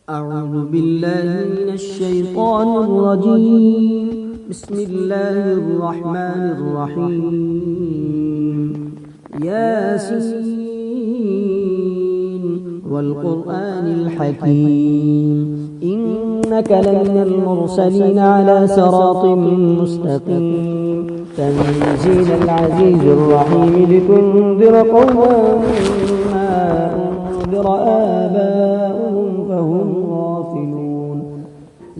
أعوذ بالله من الشيطان الرجيم. بسم الله الرحمن الرحيم. ياسين والقرآن الحكيم إنك لمن المرسلين على صراط مستقيم تنزيل العزيز الرحيم لتنذر قوما ما أنذر آباؤهم فهم غافلون.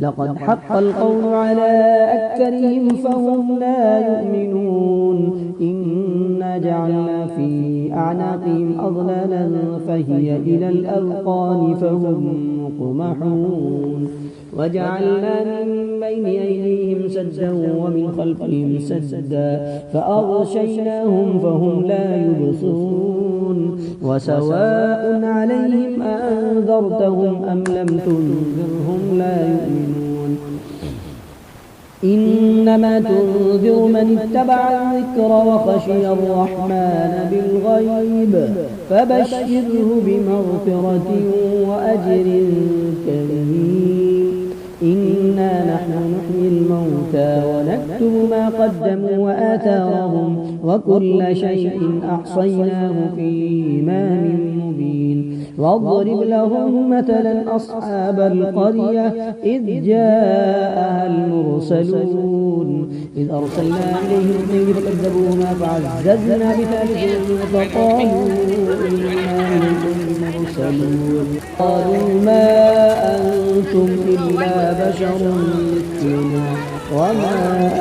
لقد حق القول على أكثرهم فهم لا يؤمنون. إنا جعلنا في أعناقهم أغلالا فهي إلى الأذقان فهم مقمحون. وجعلنا من بين أيديهم سدا ومن خلفهم سدا فأغشيناهم فهم لا يبصرون. وسواء عليهم أنذرتهم أم لم تنذرهم لا يؤمنون. إنما تنذر من اتبع الذكر وخشي الرحمن بالغيب فبشره بمغفرة وأجر كريم. إنا نحن نحيي الموتى ونكتب ما قدموا وآثارهم وكل شيء أحصيناه في إمام مبين. واضرب لهم مثلا أصحاب القرية إذ جاءها المرسلون إذ أرسلنا إليهم اثنين فكذبوهما فعززنا بثالث فقالوا إنا إليكم مرسلون. قالوا ما أنتم إلا بشر مثلنا وما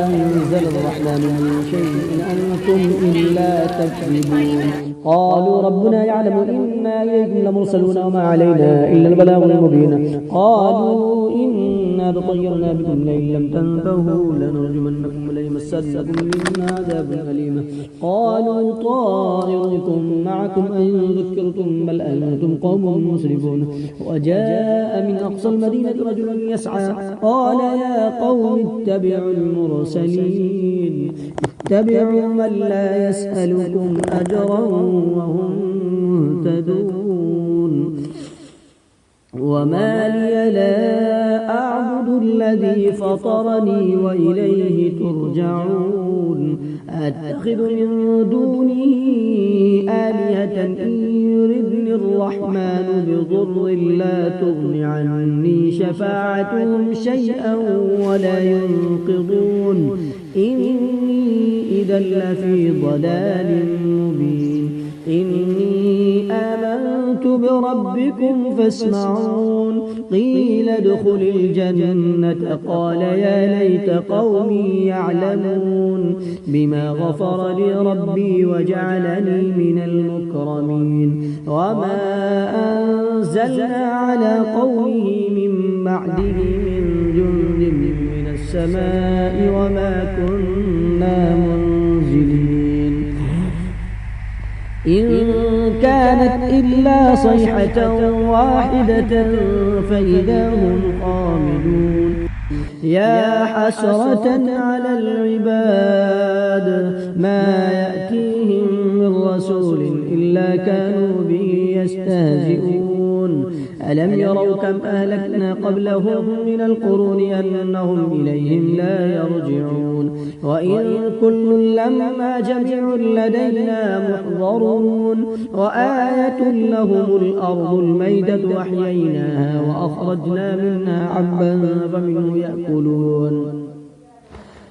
أنزل الرحمن من شيء أنتم إلا تكذبون. قالوا ربنا يعلم إنا إليكم لمرسلون وما علينا إلا البلاغ المبين. قالوا إنا طيرنا بكم لئن لم تنتهوا لنرجمنكم وليمسنكم منا عذاب أليم. قالوا طائركم معكم أن ذكرتم بل أنتم قوم مسرفون. وجاء من أقصى المدينة رجل يسعى قال يا قوم اتبعوا المرسلين اتبعوا من لا يسألكم أجرا وهم مهتدون. وما لي لا أعبد الذي فطرني وإليه ترجعون. أتخذ من دونه آلهة إن يردني الرحمن بضر لا تغن عني شفاعتهم شيئا ولا ينقذون. إني إذا لفي ضلال مبين. إني آمنت بربكم فاسمعون. قيل ادخل الجنة قال يا ليت قومي يعلمون بما غفر لي ربي وجعلني من المكرمين. وما أنزلنا على قومه من بعده من جند من السماء وما كنا منزلين. إن كانت إلا صيحة واحدة فإذا هم خامدون. يا حسرة على العباد ما يأتيهم من رسول إلا كانوا به يستهزئون. ألم يروا كم أهلكنا قبلهم من القرون أنهم إليهم لا يرجعون. وإن كل لما جميع لدينا محضرون. وآية لهم الأرض الميتة أحييناها وأخرجنا منها حبا فمنه يأكلون.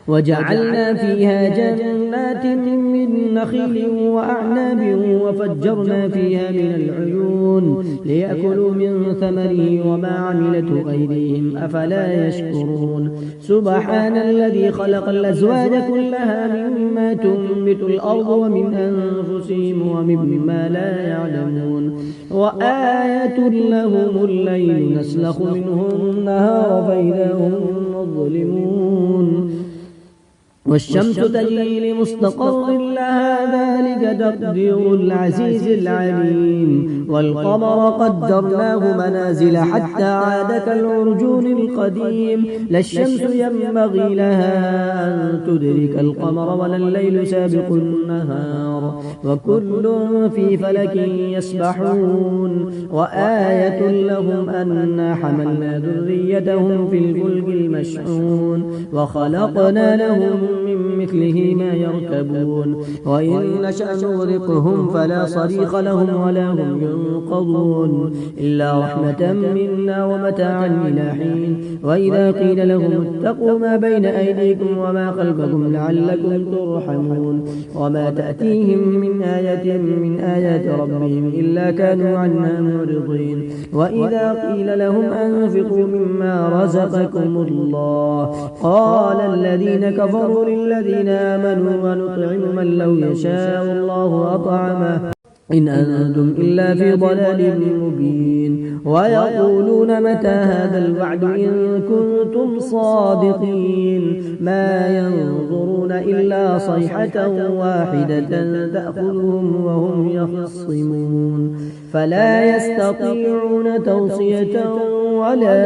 وجعلنا فيها جنات من نخيل وأعناب وفجرنا فيها من العيون ليأكلوا من ثمره وما عملته أيديهم أفلا يشكرون. سبحان الذي خلق الأزواج كلها مما تنبت الأرض ومن أنفسهم ومما لا يعلمون. وآية لهم الليل نسلخ منه النهار فإذا هم مظلمون. والشمس تجري لمستقر لها ذلك تقدير العزيز العليم والقمر قدرناه منازل حتى عاد كالعرجون القديم لا الشمس ينبغي لها أن تدرك القمر ولا الليل سابق النهار وكل في فلك يسبحون وآية لهم أنا حملنا ذريتهم في الفلك المشحون وخلقنا لهم من مثله ما يركبون وإن نشأ نغرقهم فلا صريخ لهم ولا هم ينقضون إلا رحمة منا ومتاعا إلى حين وإذا قيل لهم اتقوا ما بين أيديكم وما خلفكم لعلكم ترحمون وما تأتيهم من آية من آيات ربهم إلا كانوا عنها معرضين وإذا قيل لهم أنفقوا مما رزقكم الله قال الذين كفروا للذين آمنوا ونطعم من لو يشاء الله أطعمه إن أنتم إلا في ضلال مبين ويقولون متى هذا الوعد إن كنتم صادقين ما ينظرون إلا صيحة واحدة تأخذهم وهم يخصمون فلا يستطيعون توصية ولا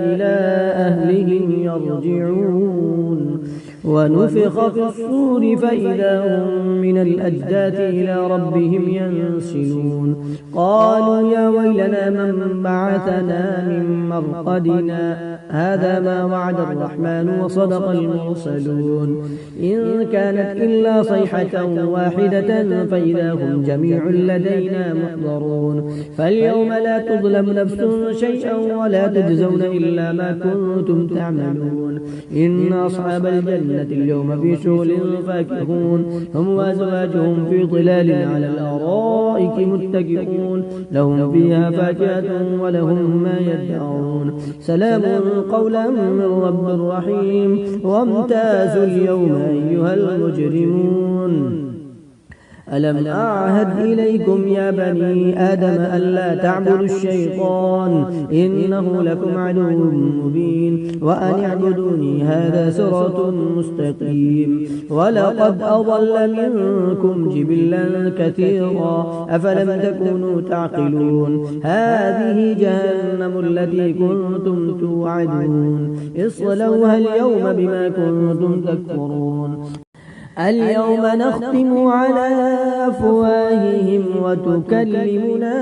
إلى أهلهم يرجعون ونفخ في الصور فإذا هم من الأجداث إلى ربهم ينسلون قالوا يا ويلنا من بعثنا من مرقدنا هذا ما وعد الرحمن وصدق المرسلون إن كانت إلا صيحة واحدة فإذا هم جميع لدينا محضرون فاليوم لا تظلم نفس شيئا ولا تجزون إلا ما كنتم تعملون إن أصحاب الجنة اليوم في شغل فاكهون هم وأزواجهم في ظلال على الأرائك متكئون لهم فيها فاكهة ولهم ما يدعون سلام قولا من رب رحيم وامتازوا اليوم أيها المجرمون ألم أعهد إليكم يا بني آدم ألا تعبدوا الشيطان إنه لكم عدو مبين وأن اعبدوني هذا صراط مستقيم ولقد أضل منكم جبلا كثيرا أفلم تكونوا تعقلون هذه جهنم التي كنتم توعدون اصلوها اليوم بما كنتم تكفرون اليوم نختم على أفواههم وتكلمنا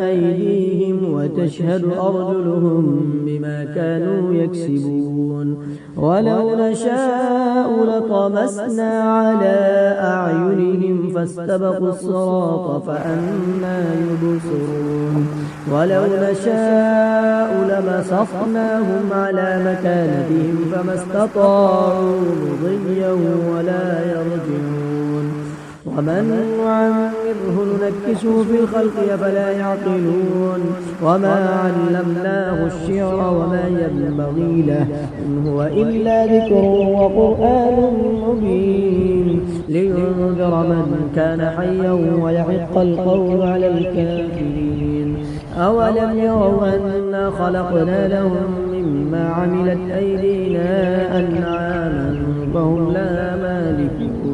أيديهم وتشهد أرجلهم بما كانوا يكسبون ولو نشاء لطمسنا على أعينهم فاستبقوا الصراط فأنى يبصرون ولو نشاء لمسخناهم على مكانتهم فما استطاعوا مضيا ولا يرجعون ومن نعمره ننكسه في الخلق أفلا يعقلون وما علمناه الشعر وما ينبغي له إن هو إلا ذكر وقرآن مبين لينذر من كان حيا ويحق القول على الكافرين أولم يروا أنا خلقنا لهم مما عملت أيدينا أنعاما فهم لها مالكون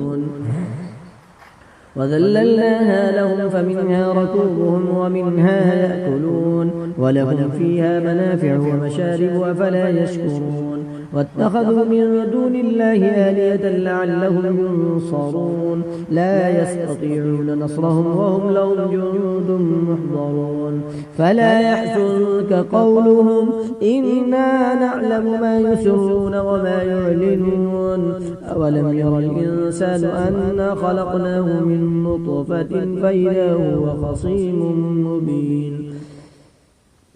وذللناها لهم فمنها ركوبهم ومنها يأكلون ولهم فيها منافع ومشارب أفلا يشكرون واتخذوا من دون الله آلهة لعلهم ينصرون لا يستطيعون نصرهم وهم لهم جند محضرون فلا يحزنك قولهم إنا نعلم ما يسرون وما يعلنون أولم ير الإنسان أنا خلقناه من نطفة فإذا هو خصيم مبين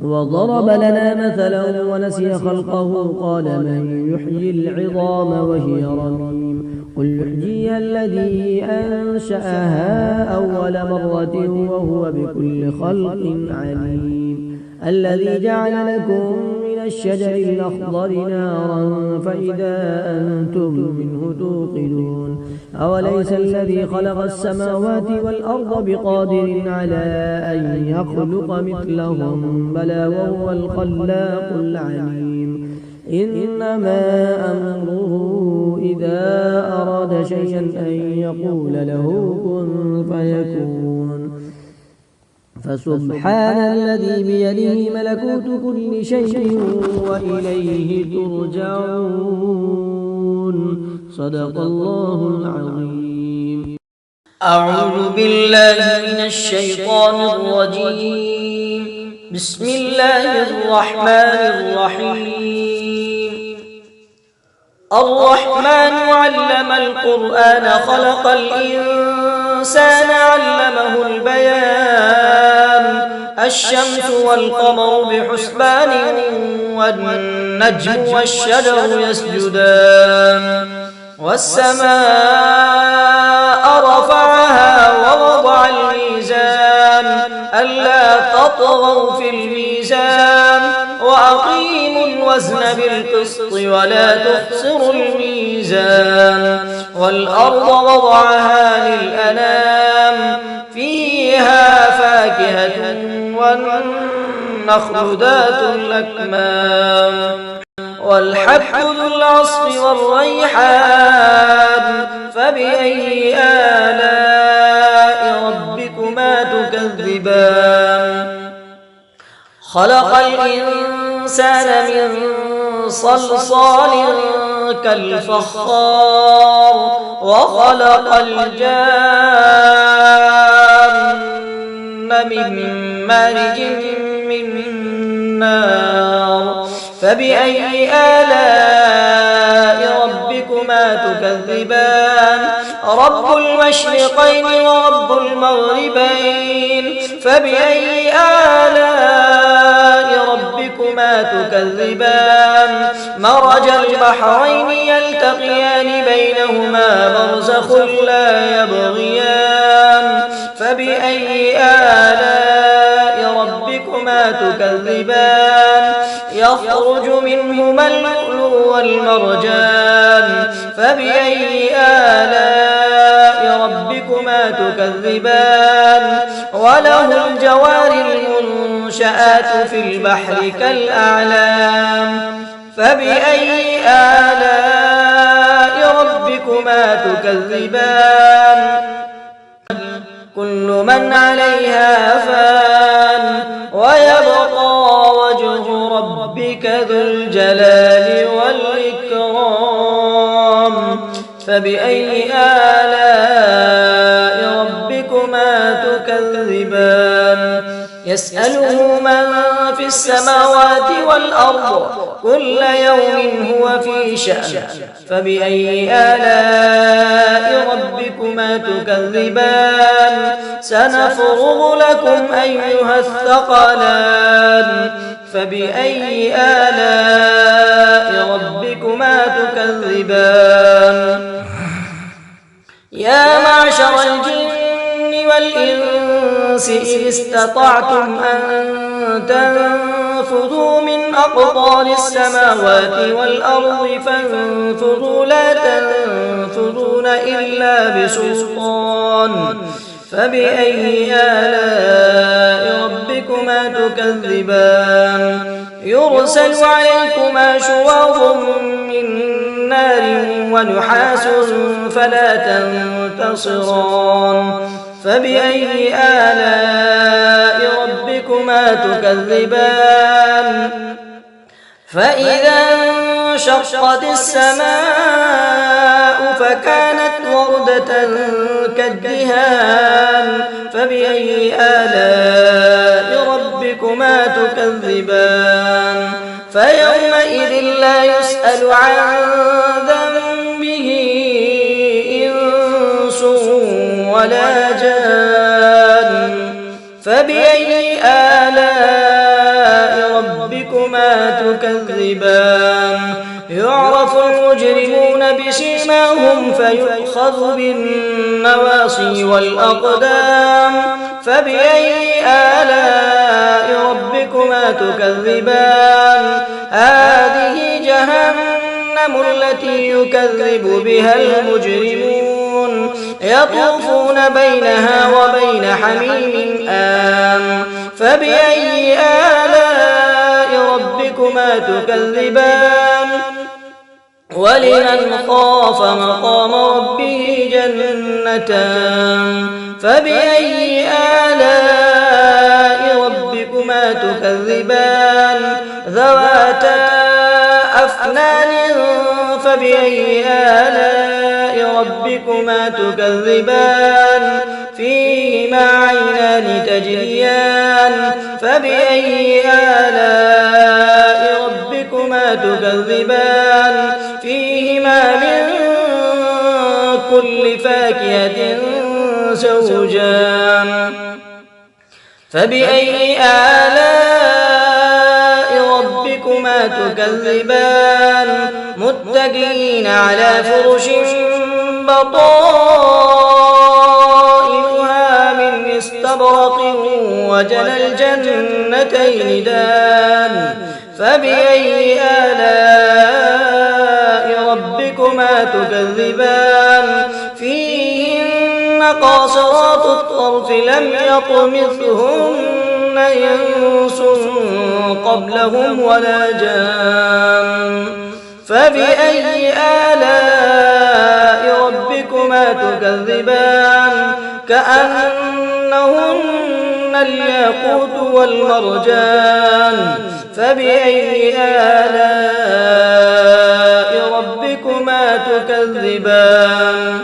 وضرب لنا مثلا ونسي خلقه قال من يحيي العظام وهي رميم قل يحييها الذي أنشأها أول مرة وهو بكل خلق عليم الذي جعل لكم من الشجر الأخضر نارا فإذا أنتم منه توقدون أوليس الذي خلق السماوات والأرض بقادر على أن يخلق مثلهم بلى وهو الخلاق العليم إنما أمره إذا أراد شيئا أن يقول له كن فيكون فسبحان الذي بيده ملكوت كل شيء وإليه ترجعون. صدق الله العظيم. أعوذ بالله من الشيطان الرجيم. بسم الله الرحمن الرحيم. الرحمن علم القرآن خلق الإنسان علمه البيان الشمس والقمر بحسبان والنجم والشجر يسجدان والسماء رفعها ووضع الميزان ألا تطغوا في الميزان وأقيموا الوزن بالقسط ولا تخسروا الميزان والأرض وضعها للأنام فيها فاكهة والنخل ذات الأكمام والحب ذو العصف والريحان فبأي آلاء ربكما تكذبان خلق الإنسان من صلصال كالفخار وخلق الجان من مارج من نار فبأي آلاء ربكما تكذبان رب المشرقين ورب المغربين فبأي آلاء ربكما تكذبان مرج البحرين يلتقيان بينهما برزخ لا يبغيان فبأي آلاء ربكما تكذبان يخرج منهما اللؤلؤ والمرجان فبأي آلاء ربكما تكذبان وله الجوار المنشآت في البحر كالأعلام فبأي آلاء ربكما تكذبان كل من عليها فان ويبقى وجه ربك ذو الجلال والإكرام فبأي آلاء ربكما تكذبان يسأله من في السماوات والأرض كل يوم هو في شأن فبأي آلاء ربكما تكذبان سنفرغ لكم أيها الثقلان فبأي آلاء ربكما تكذبان يا معشر الجن والإنس إذ استطعتم أن تنفذوا من أقطار السماوات والأرض فانفذوا لا تنفذون إلا بسلطان فبأي آلاء ربكما تكذبان يرسل عليكما شواظ من نار ونحاس فلا تنتصران فبأي آلاء ربكما تكذبان فإذا انشقت السماء فكانت وردة كالدهان فبأي آلاء ربكما تكذبان فيومئذ لا يسأل عن ذنبه إنس ولا جان فبأي آلاء ربكما تكذبان يعرف المجرمون بسيماهم فيؤخذ بالنواصي والأقدام فبأي آلاء ربكما تكذبان هذه جهنم التي يكذب بها المجرمون يطوفون بينها وبين حميم آن فبأي آلاء ربكما تكذبان ولمن خاف مقام ربه جنتان فبأي آلاء ربكما تكذبان ذواتا أفنان فبأي آلاء ربكما تكذبان فيهما عينان تجريان فبأي آلاء ربكما تكذبان فيهما من كل فاكهة زوجان فبأي آلاء ربكما تكذبان متكئين على فرش بطائنها من استبرق وجنى الجنتين دان فبأي آلاء ربكما تكذبان فيهن قاصرات الطرف لم يطمثهن إنس قبلهم ولا جان فبأي آلاء ربكما تكذبان كأنهن الياقوت والمرجان فبأي آلاء ربكما تكذبان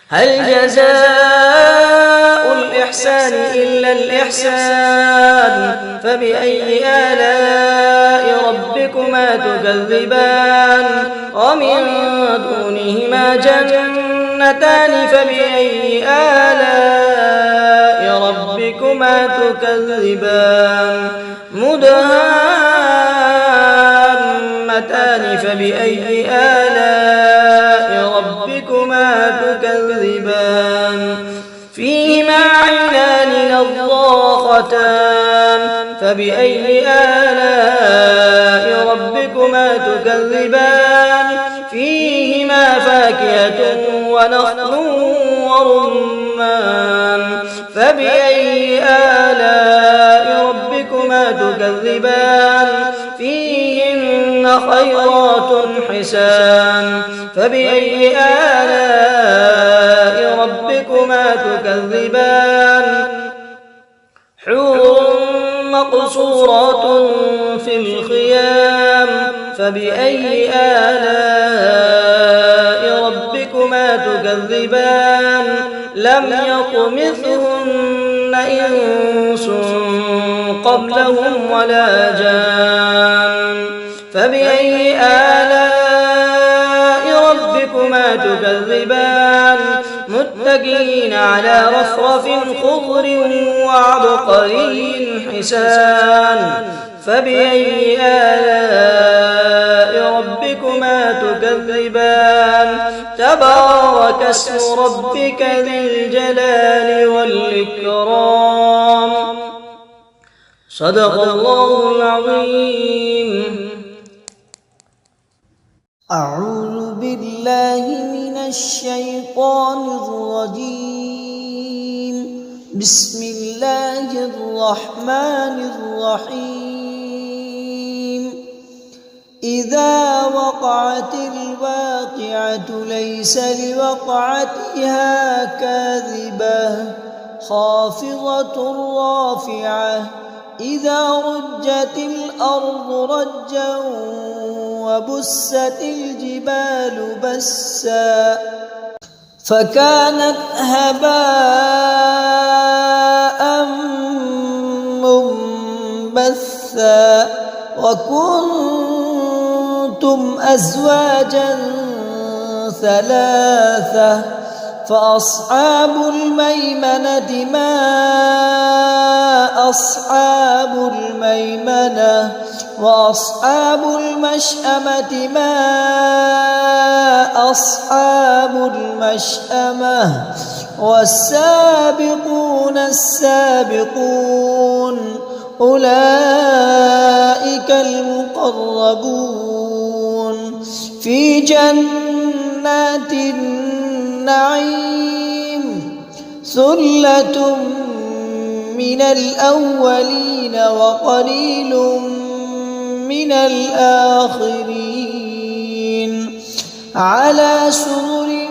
هل جزاء الإحسان إلا الإحسان فبأي آلاء ربكما تكذبان ومن دونهما جنتان فبأي آلاء ربكما تكذبان مدهامتان فبأي آلاء ربكما تكذبان فيهما عينان نضاختان فبأي آلاء ربكما تكذبان فيهما فاكهة ونخل ورمان فبأي آلاء ربكما تكذبان فيهن خيرات حسان فبأي آلاء ربكما تكذبان حور مقصورات في الخيام فبأي آلاء ربكما تكذبان لم يطمثهن إنس قبلهم ولا جان فبأي آلاء ربكما تكذبان متكئين على رفرف خضر وعبقري حسان فبأي آلاء ربكما تكذبان تبارك اسم ربك ذي الجلال والإكرام صدق الله العظيم. أعوذ بالله من الشيطان الرجيم. بسم الله الرحمن الرحيم. إذا وقعت الواقعة ليس لوقعتها كاذبة خافضة رافعة إذا رجت الأرض رجا وبست الجبال بسا فكانت هباء منبثا وكنتم أزواجا ثلاثة فأصحاب الميمنة ما أصحاب الميمنة وأصحاب المشأمة ما أصحاب المشأمة والسابقون السابقون أولئك المقربون في جنات النعيم ثلة من الأولين وقليل من الآخرين على سرر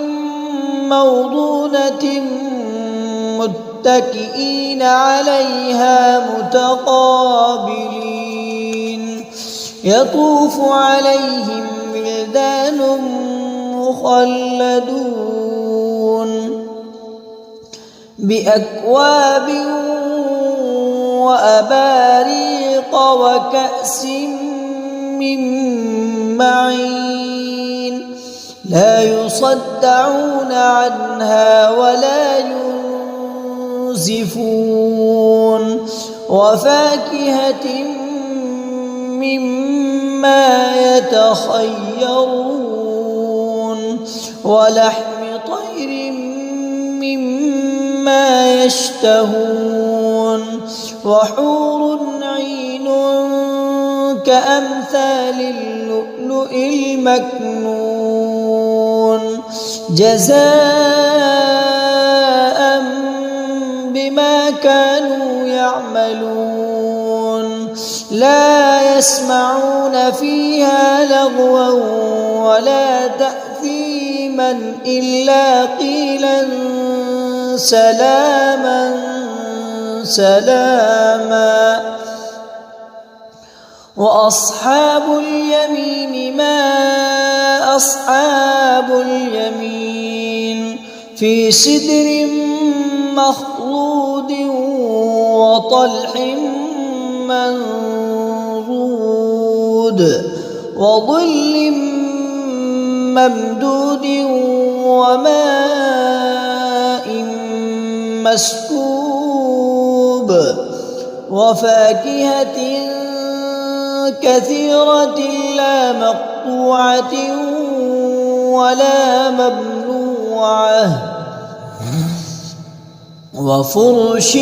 موضونة متكئين عليها متقابلين يطوف عليهم ولدان مخلدون بأكواب وأباريق وكأس من معين لا يصدعون عنها ولا ينزفون وفاكهة مما يتخيرون ولحم طير مما يشتهون وحور عين كأمثال اللؤلؤ المكنون جزاء بما كانوا يعملون لا يسمعون فيها لغوا ولا تأثيما إلا قيلا سلاما سلاما وأصحاب اليمين ما أصحاب اليمين في سدر مخضود وطلح منضود وظل ممدود وماء مسكوب وفاكهة كثيرة لا مقطوعة ولا ممنوعة وفرش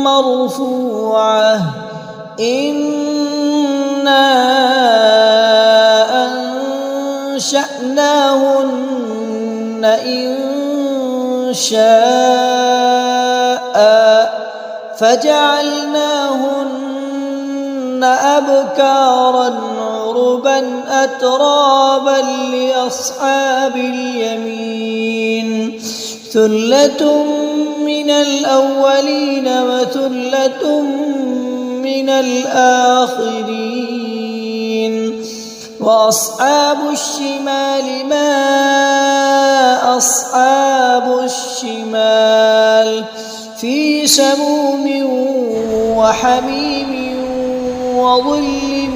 مرفوعة إنا أنشأناهن إن شاء فجعلناهن أبكارا عربا أترابا لأصحاب اليمين ثلة من الأولين وثلة من الآخرين وأصحاب الشمال ما أصحاب الشمال في سموم وحميم وظل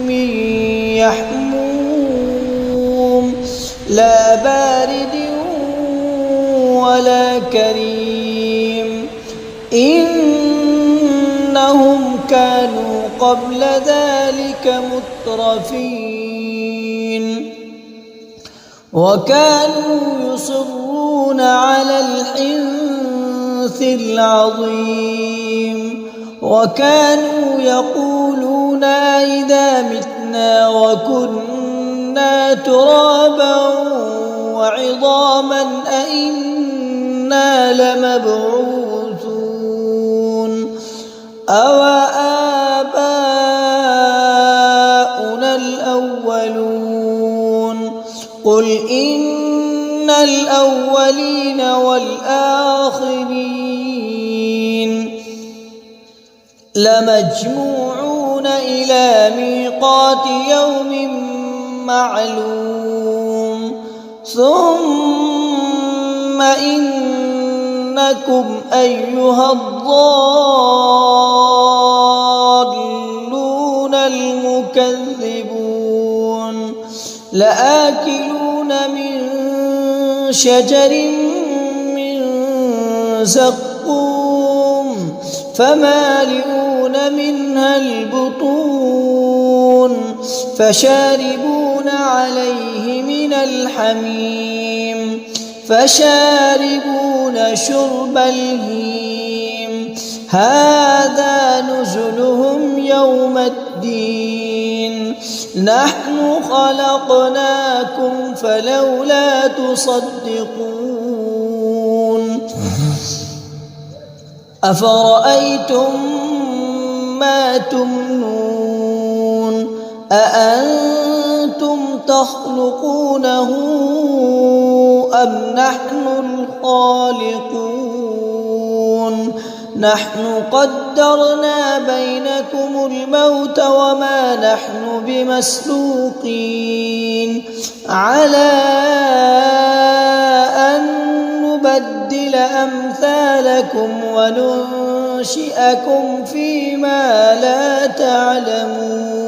من يحموم لا بارد ولا كريم إنهم كانوا قبل ذلك مترفين وكانوا يصرون على الحنث العظيم وكانوا يقولون إذا متنا وكنا ترابا وعظاما أئنا لمبعوثون أو آباؤنا الأولون قل إن الأولين والآخرين لمجموعون إلى ميقات يوم معلوم ثم إنكم أيها الضالون المكذبون لآكلون من شجر من زقوم فمالئون منها البطون فشاربون عليه من الحميم فشاربون شرب الهيم هذا نزلهم يوم الدين نحن خلقناكم فلولا تصدقون أفرأيتم ما تمنون أأنتم تخلقونه أم نحن الخالقون نحن قدرنا بينكم الموت وما نحن بمسبوقين على أن نبدل أمثالكم وننشئكم فيما لا تعلمون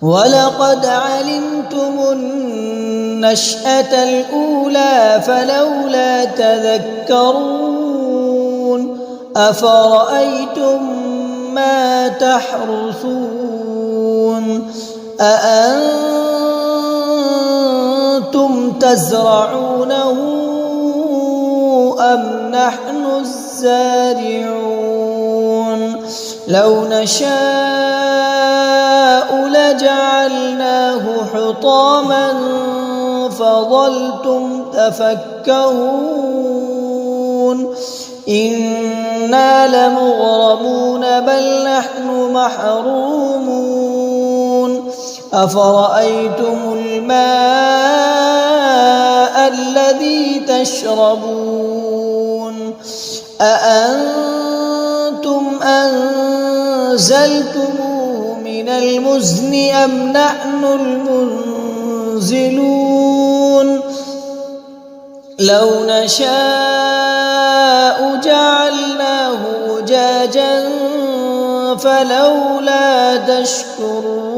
ولقد علمتم النشأة الأولى فلولا تذكرون أفرأيتم ما تحرثون أأنتم تزرعونه أم نحن الزارعون لو نشاء لجعلناه حطاما فظلتم تفكهون إنا لمغرمون بل نحن محرومون أفرأيتم الماء الذي تشربون أأنتم أنزلتموه من المزن أم نحن المنزلون لو نشاء جعلناه أجاجا فلولا تشكرون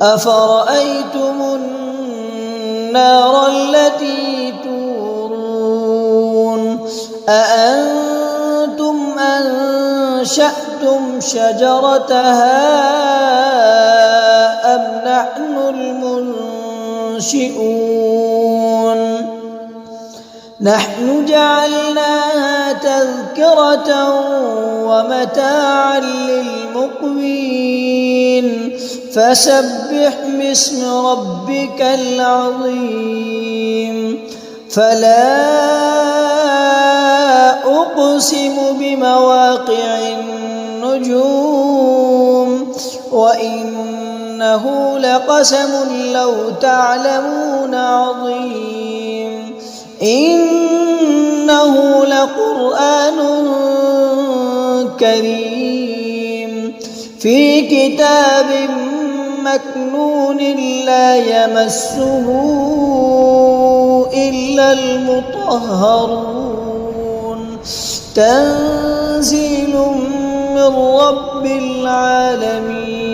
أفرأيتم النار التي تورون أأنتم أنشأتم شجرتها أم نحن المنشئون نحن جعلناها تذكرة ومتاعا للمقوين فسبح باسم ربك العظيم فلا أقسم بمواقع النجوم وإنه لقسم لو تعلمون عظيم إنه لقرآن كريم في كتاب مكنون لا يمسه إلا المطهرون تنزيل من رب العالمين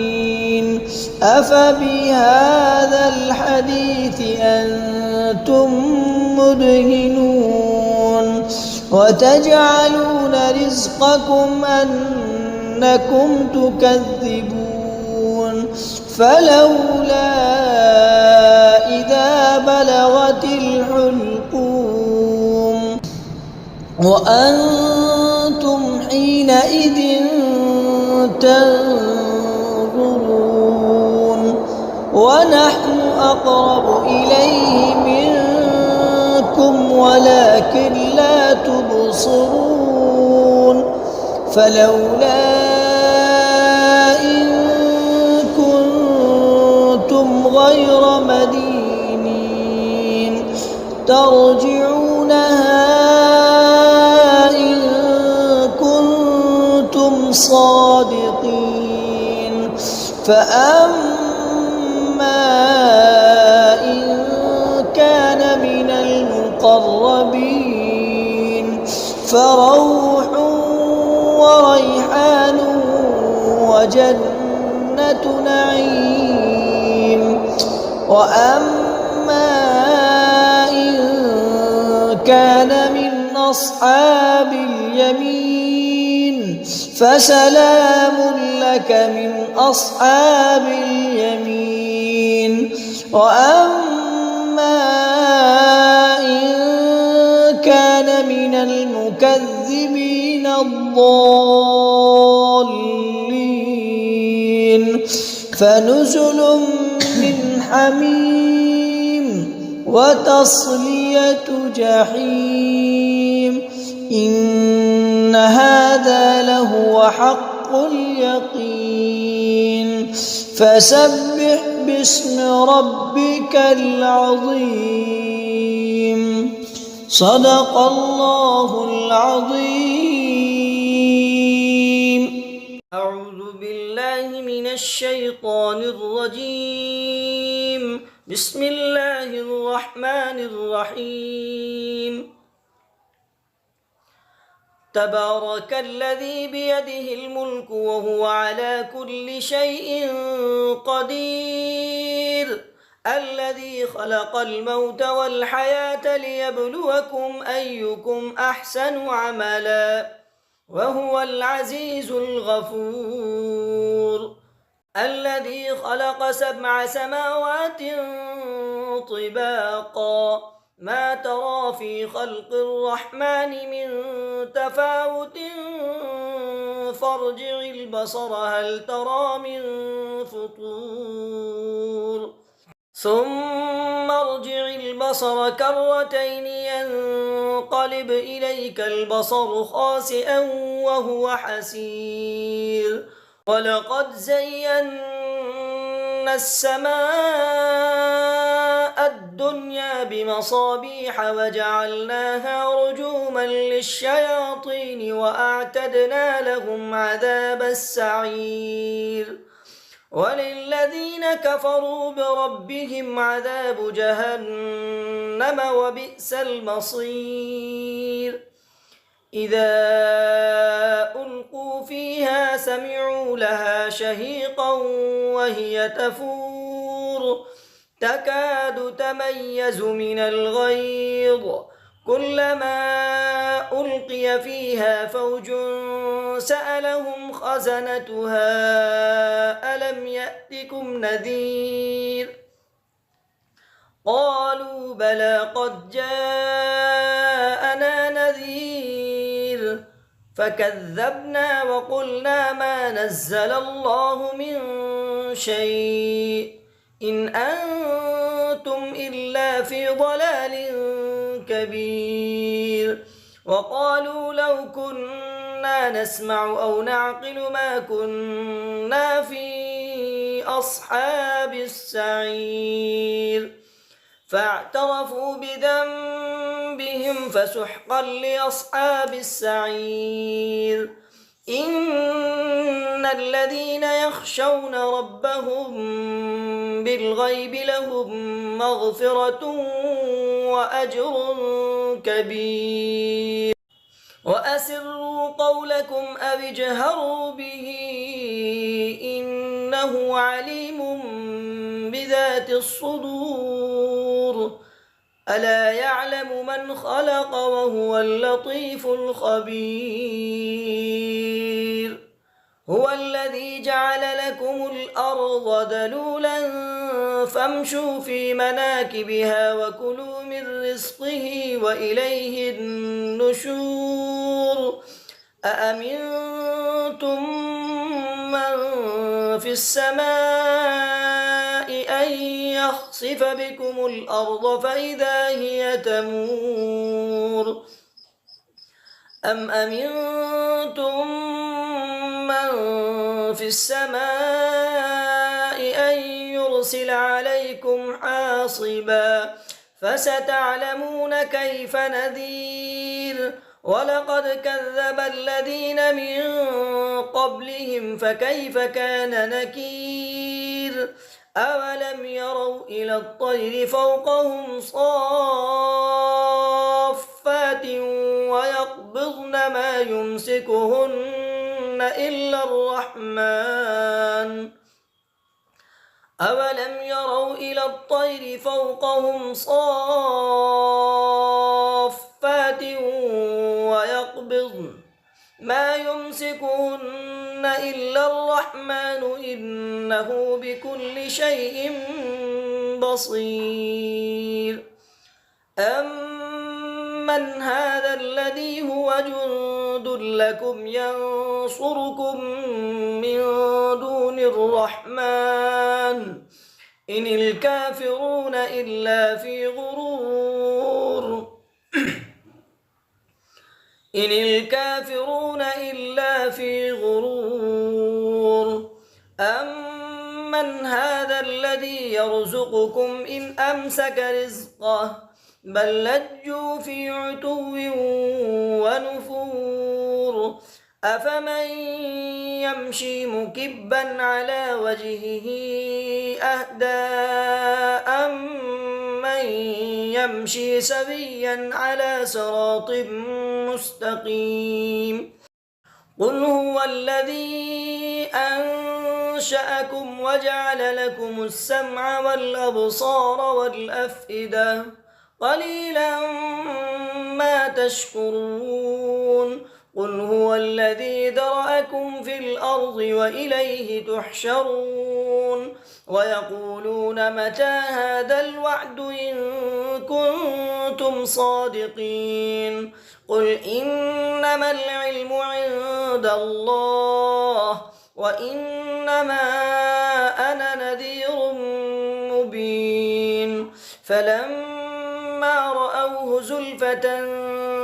أفبهذا الحديث أنتم مدهنون وتجعلون رزقكم أنكم تكذبون فلولا إذا بلغت الحلقوم وأنتم حينئذ تنظرون ونحن أقرب إليه منكم ولكن لا تبصرون فلولا إن كنتم غير مدينين ترجعونها إن كنتم صادقين فأما إن كان من المقربين فروح وريحان وجنة نعيم وأما إن كان من أصحاب اليمين فسلام لك من أصحاب اليمين وأما إن كان من المكذبين الضالين فنزل من حميم وتصلية جحيم إن هذا لهو حق اليقين فسبح باسم ربك العظيم صدق الله العظيم. أعوذ بالله من الشيطان الرجيم. بسم الله الرحمن الرحيم. تبارك الذي بيده الملك وهو على كل شيء قدير الذي خلق الموت والحياة ليبلوكم أيكم أحسن عملا وهو العزيز الغفور الذي خلق 7 سماوات طباقا ما ترى في خلق الرحمن من تفاوت فارجع البصر هل ترى من فطور ثم ارجع البصر كرتين ينقلب إليك البصر خاسئا وهو حسير ولقد زينا السماء الدنيا بمصابيح وجعلناها رجوما للشياطين وأعتدنا لهم عذاب السعير وللذين كفروا بربهم عذاب جهنم وبئس المصير إذا ألقوا فيها سمعوا لها شهيقا وهي تفور تكاد تميز من الغيظ كلما ألقي فيها فوج سألهم خزنتها ألم يأتكم نذير قالوا بلى قد جاءنا نذير فكذبنا وقلنا ما نزل الله من شيء إن أنتم إلا في ضلال كبير وقالوا لو كنا نسمع أو نعقل ما كنا في أصحاب السعير فاعترفوا بذنبهم فسحقا لأصحاب السعير إن الذين يخشون ربهم بالغيب لهم مغفرة وأجر كبير وأسروا قولكم أو اجهروا به إنه عليم بذات الصدور ألا يعلم من خلق وهو اللطيف الخبير هو الذي جعل لكم الأرض ذلولا فامشوا في مناكبها وكلوا من رزقه وإليه النشور أأمنتم من في السماء أن يخسف بكم الأرض فإذا هي تمور أم أمنتم من في السماء أن يرسل عليكم حاصبا فستعلمون كيف نذير ولقد كذب الذين من قبلهم فكيف كان نكير أولم يروا إلى الطير فوقهم صافات ويقبضن ما يمسكهن إلا الرحمن أولم يروا إلى الطير فوقهم صافات ويقبضن ما يمسكهن إلا الرحمن إنه بكل شيء بصير أمن هذا الذي هو جند لكم ينصركم من دون الرحمن إن الكافرون إلا في غرور إن الكافرون إلا في غرور أمن هذا الذي يرزقكم إن أمسك رزقه بل لجوا في عتو ونفور أفمن يمشي مكبا على وجهه أهدى أمن يمشي سويا على صراط مستقيم قل هو الذي أنشأكم وجعل لكم السمع والأبصار والأفئدة قليلا ما تشكرون قل هو الذي ذرأكم في الأرض وإليه تحشرون ويقولون متى هذا الوعد إن كنتم صادقين قل إنما العلم عند الله وإنما أنا نذير مبين فلما رأوه زلفة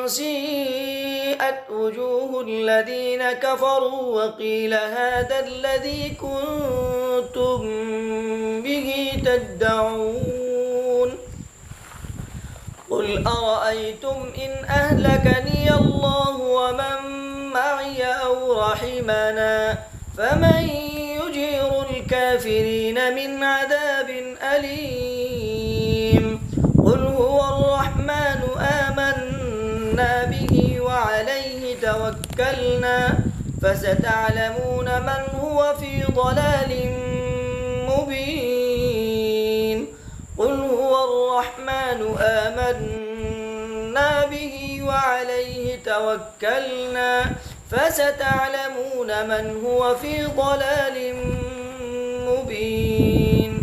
سيئت وجوه الذين كفروا وقيل هذا الذي كنتم به تدعون قل أرأيتم إن أهلكني الله ومن معي أو رحمنا فمن يجير الكافرين من عذاب أليم قل هو الرحمن آمنا به وعليه توكلنا فستعلمون من هو في ضلال مبين قل هو الرحمن آمنا به وعليه توكلنا فستعلمون من هو في ضلال مبين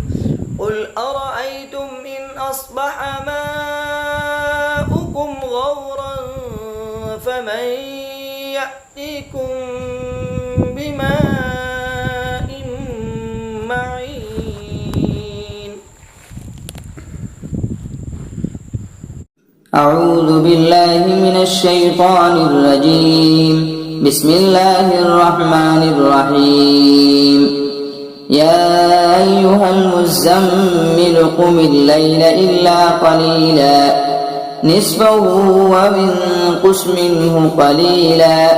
قل أرأيتم إن أصبح ماؤكم غورا فمن يأتيكم بماء معين أعوذ بالله من الشيطان الرجيم بسم الله الرحمن الرحيم يا أيها المزمل قم الليل إلا قليلا نصفه وانقص منه قليلا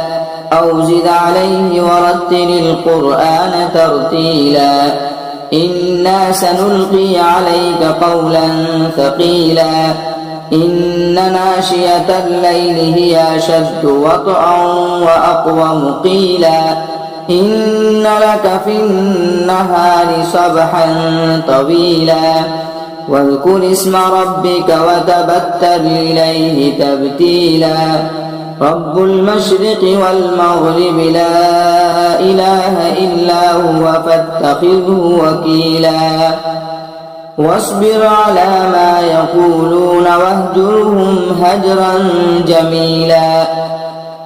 أو زد عليه ورتل القرآن ترتيلا إنا سنلقي عليك قولا ثقيلا إن ناشئة الليل هي أشد وطئا وأقوم قيلا إن لك في النهار سبحا طويلا واذكر اسم ربك وتبتل إليه تبتيلا رب المشرق والمغرب لا إله إلا هو فاتخذه وكيلا واصبر على ما يقولون واهجرهم هجرا جميلا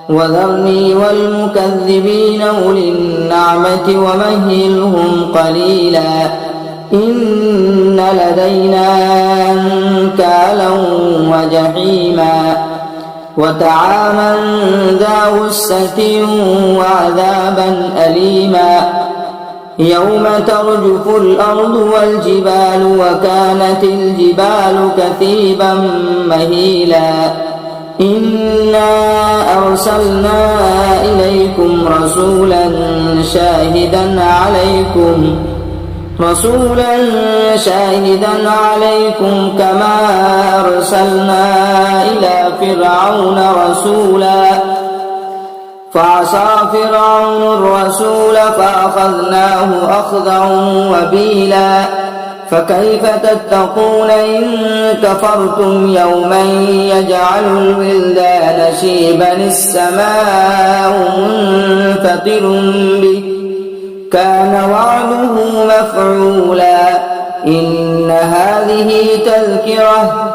وذرني والمكذبين أولي النعمة ومهلهم قليلا إن لدينا أنكالا وجحيما وطعاما ذا غصة وعذابا أليما يوم ترجف الأرض والجبال وكانت الجبال كثيبا مهيلا إنا أرسلنا إليكم رسولا شاهدا عليكم كما أرسلنا إلى فرعون رسولا فعصى فرعون الرسول فأخذناه أخذا وبيلا فكيف تتقون إن كفرتم يوما يجعل الولدان شيبا السماء منفطر به كان وعده مفعولا إن هذه تذكرة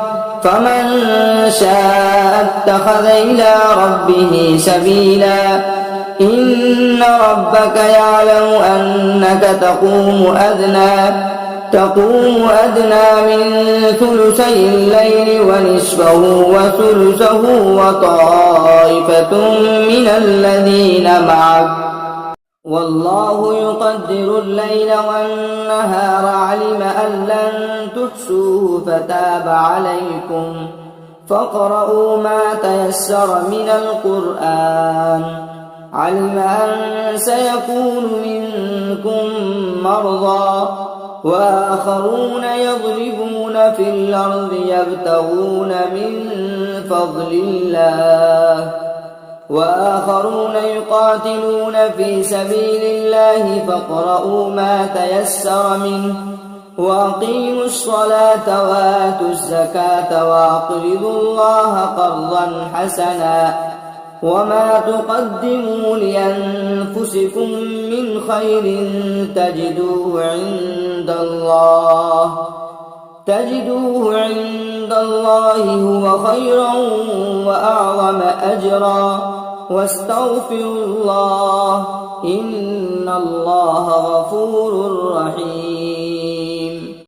فمن شاء اتخذ إلى ربه سبيلا إن ربك يعلم أنك تقوم أدنى من ثلثي الليل ونصفه وثلثه وطائفة من الذين معك والله يقدر الليل والنهار علم أن لن تحصوه فتاب عليكم فاقرؤوا ما تيسر من القرآن علم أن سيكون منكم مرضى وآخرون يضربون في الأرض يبتغون من فضل الله وآخرون يقاتلون في سبيل الله فاقرؤوا ما تيسر منه وأقيموا الصلاة وآتوا الزكاة وأقرضوا الله قرضا حسنا وما تقدموا لأنفسكم من خير تجدوه عند الله هو خيرا وأعظم أجرا واستغفروا الله إن الله غفور رحيم